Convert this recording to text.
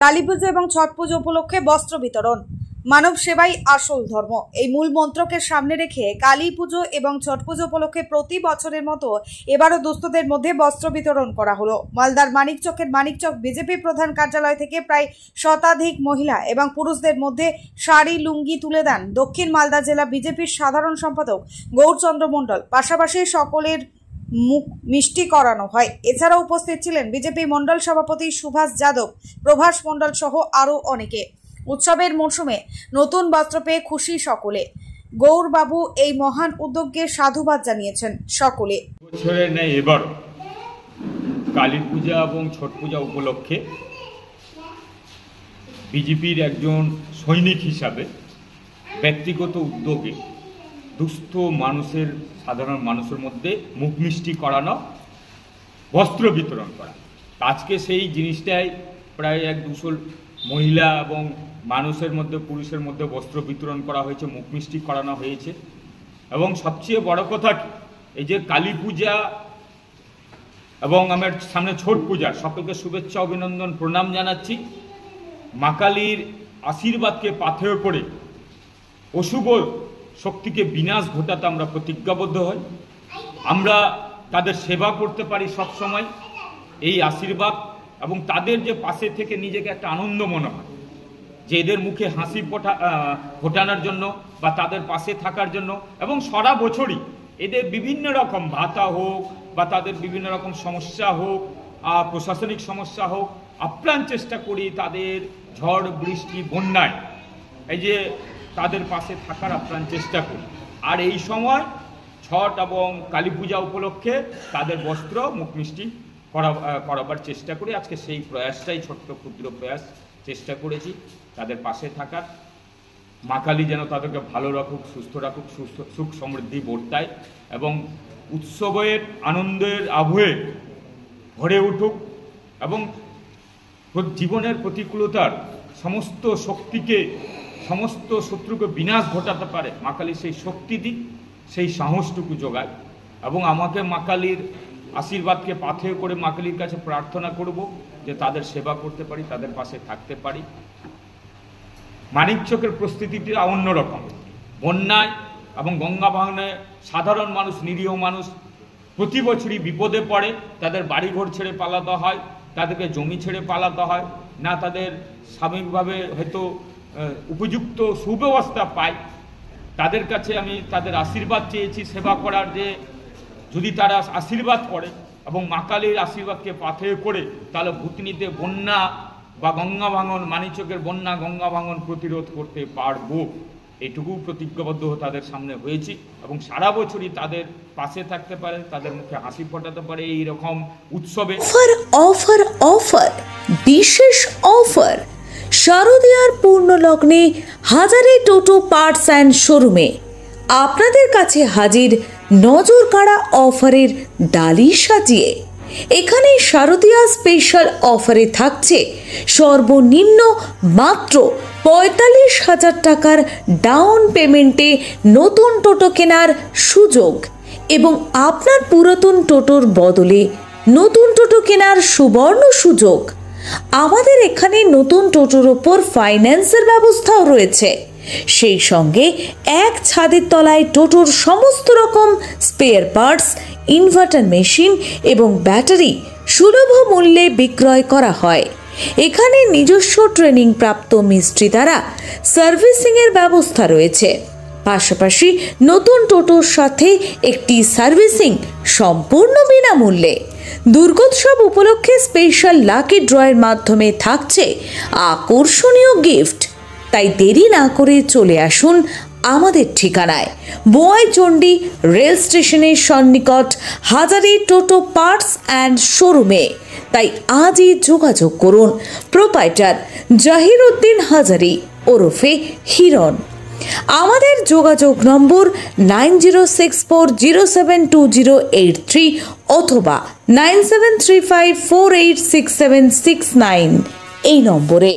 কালীপুজো এবং ছট পুজো উপলক্ষে বস্ত্র বিতরণ। মানব সেবাই আসল ধর্ম, এই মূল মন্ত্রকে সামনে রেখে কালী পুজো এবং ছট পুজো উপলক্ষে প্রতি বছরের মতো এবারও দুস্থদের মধ্যে বস্ত্র বিতরণ করা হলো। মালদার মানিকচকের মানিকচক বিজেপি প্রধান কার্যালয় থেকে প্রায় শতাধিক মহিলা এবং পুরুষদের মধ্যে শাড়ি লুঙ্গি তুলে দেন দক্ষিণ মালদা জেলা বিজেপির সাধারণ সম্পাদক গৌরচন্দ্র মণ্ডল। পাশাপাশি সকলের মুখ মিষ্টি করানো হয়। এছাড়াও উপস্থিত ছিলেন বিজেপি মণ্ডল সভাপতি সুভাষ যাদব, প্রভাস মণ্ডল সহ আরও অনেকে। উৎসবের মরশুমে নতুন বস্ত্র পেয়ে খুশি সকলে। গৌরবাবু এই মহান উদ্যোগকে সাধুবাদ জানিয়েছেন সকলে। বছরের ন্যায় এবার কালী পূজা এবং ছট পূজা উপলক্ষে বিজেপির একজন সৈনিক হিসাবে ব্যক্তিগত উদ্যোগে দুস্থ মানুষের, সাধারণ মানুষের মধ্যে মুখ মিষ্টি করানো, বস্ত্র বিতরণ করা। আজকে সেই জিনিসটাই প্রায় 100-200 মহিলা এবং মানুষের মধ্যে, পুরুষের মধ্যে বস্ত্র বিতরণ করা হয়েছে, মুখ মিষ্টি করানো হয়েছে। এবং সবচেয়ে বড় কথা কি, এই যে কালী পূজা এবং আমার সামনে ছট পূজা, সকলকে শুভেচ্ছা, অভিনন্দন, প্রণাম জানাচ্ছি। মা কালীর আশীর্বাদকে পাথেয় করে অশুভ শক্তিকে বিনাশ ঘটাতে আমরা প্রতিজ্ঞাবদ্ধ হই। আমরা তাদের সেবা করতে পারি সব সময়, এই আশীর্বাদ এবং তাদের যে পাশে থেকে নিজেকে একটা আনন্দ মনে হয় যে এদের মুখে হাসি ফোটানোর জন্য বা তাদের পাশে থাকার জন্য। এবং সারা বছরই এদের বিভিন্ন রকম ভাতা হোক বা তাদের বিভিন্ন রকম সমস্যা হোক, প্রশাসনিক সমস্যা হোক, আপ্রাণ চেষ্টা করি তাদের ঝড় বৃষ্টি বন্যায় এই যে তাদের পাশে থাকার আপ্রাণ চেষ্টা করি। আর এই সময় ছট এবং কালী পূজা উপলক্ষে তাদের বস্ত্র মুখ মিষ্টি করাবার চেষ্টা করি। আজকে সেই প্রয়াসটাই, ছোট্ট ক্ষুদ্র প্রয়াস চেষ্টা করেছি তাদের পাশে থাকার। মা কালী যেন তাদেরকে ভালো রাখুক, সুস্থ রাখুক, সুখ সমৃদ্ধি বর্তায় এবং উৎসবের আনন্দের আবহে ভরে উঠুক এবং জীবনের প্রতিকূলতার সমস্ত শক্তিকে, সমস্ত শত্রুকে বিনাশ ঘটাতে পারে মা কালী সেই শক্তি দিক, সেই সাহসটুকু যোগায়। এবং আমাকে মা কালীর আশীর্বাদকে পাথেয় করে মা কালীর কাছে প্রার্থনা করব যে তাদের সেবা করতে পারি, তাদের পাশে থাকতে পারি। মানিকচকের প্রস্তুতিটি অন্যরকম। বন্যায় এবং গঙ্গা ভাঙনে সাধারণ মানুষ, নিরীহ মানুষ প্রতি বছরই বিপদে পড়ে। তাদের বাড়িঘর ছেড়ে পালাতে হয়, তাদেরকে জমি ছেড়ে পালাতে হয়, না তাদের স্বাভাবিকভাবে হয়তো উপযুক্ত সুব্যবস্থা পায়। তাদের কাছে আমি তাদের আশীর্বাদ চেয়েছি সেবা করার, যে যদি তারা আশীর্বাদ করে এবং মা কালীর আশীর্বাদকে পাথেয় করে তাহলে ভূতনিতে বন্যা বা গঙ্গা ভাঙন, মানিকচকের বন্যা গঙ্গা ভাঙন প্রতিরোধ করতে পারবো। এটুকু প্রতিজ্ঞাবদ্ধ তাদের সামনে হয়েছি এবং সারা বছরই তাদের পাশে থাকতে পারে, তাদের মুখে হাসি ফোটাতে পারে এই রকম উৎসবে। অফার অফার বিশেষ অফার শারদীয়ার পূর্ণ লগ্নে হাজারে টোটো পার্টস অ্যান্ড শোরুমে আপনাদের কাছে হাজির নজর কাড়া অফারের ডালি সাজিয়ে। এখানে শারদীয়া স্পেশাল অফারে থাকছে সর্বনিম্ন মাত্র 45,000 টাকার ডাউন পেমেন্টে নতুন টোটো কেনার সুযোগ এবং আপনার পুরাতন টোটোর বদলে নতুন টোটো কেনার সুবর্ণ সুযোগ। আমাদের এখানে নতুন টোটোর ওপর ফাইন্যান্সের ব্যবস্থাও রয়েছে। সেই সঙ্গে এক ছাদের তলায় টোটোর সমস্ত রকম স্পেয়ার পার্টস, ইনভার্টার মেশিন এবং ব্যাটারি সুলভ মূল্যে বিক্রয় করা হয়। এখানে নিজস্ব ট্রেনিং প্রাপ্ত মিস্ত্রি দ্বারা সার্ভিসিংয়ের ব্যবস্থা রয়েছে। পাশাপাশি নতুন টোটোর সাথে একটি সার্ভিসিং সম্পূর্ণ বিনামূল্যে। দুর্গোৎসব উপলক্ষে স্পেশাল লাকি ড্রয়ের মাধ্যমে থাকছে আকর্ষণীয় গিফট। তাই দেরি না করে চলে আসুন আমাদের ঠিকানায়, বোয়াইচন্ডী রেল স্টেশনের সন্নিকট হাজারি টোটো পার্টস অ্যান্ড শোরুমে। তাই আজই যোগাযোগ করুন প্রোপাইটার জাহিরউদ্দিন হাজারি ওরফে হিরণ। আমাদের যোগাযোগ নম্বর 9064072083 অথবা 9735486769 এই নম্বরে।